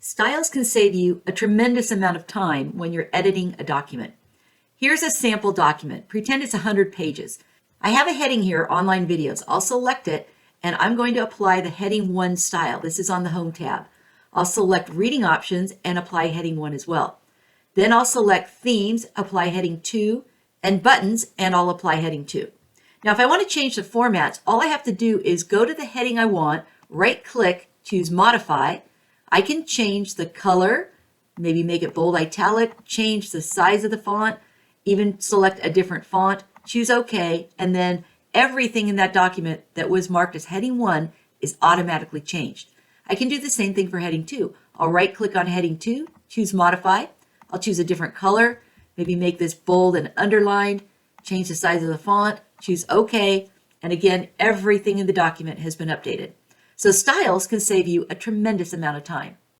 Styles can save you a tremendous amount of time when you're editing a document. Here's a sample document. Pretend it's 100 pages. I have a heading here, online videos. I'll select it and I'm going to apply the heading 1 style. This is on the home tab. I'll select reading options and apply heading 1 as well. Then I'll select themes, apply heading 2, and buttons, and I'll apply heading 2. Now if I want to change the formats, all I have to do is go to the heading I want, right click, choose modify. I can change the color, maybe make it bold italic, change the size of the font, even select a different font, choose OK, and then everything in that document that was marked as heading 1 is automatically changed. I can do the same thing for heading 2. I'll right click on heading 2, choose modify. I'll choose a different color, maybe make this bold and underlined, change the size of the font, choose OK, and again, everything in the document has been updated. So styles can save you a tremendous amount of time.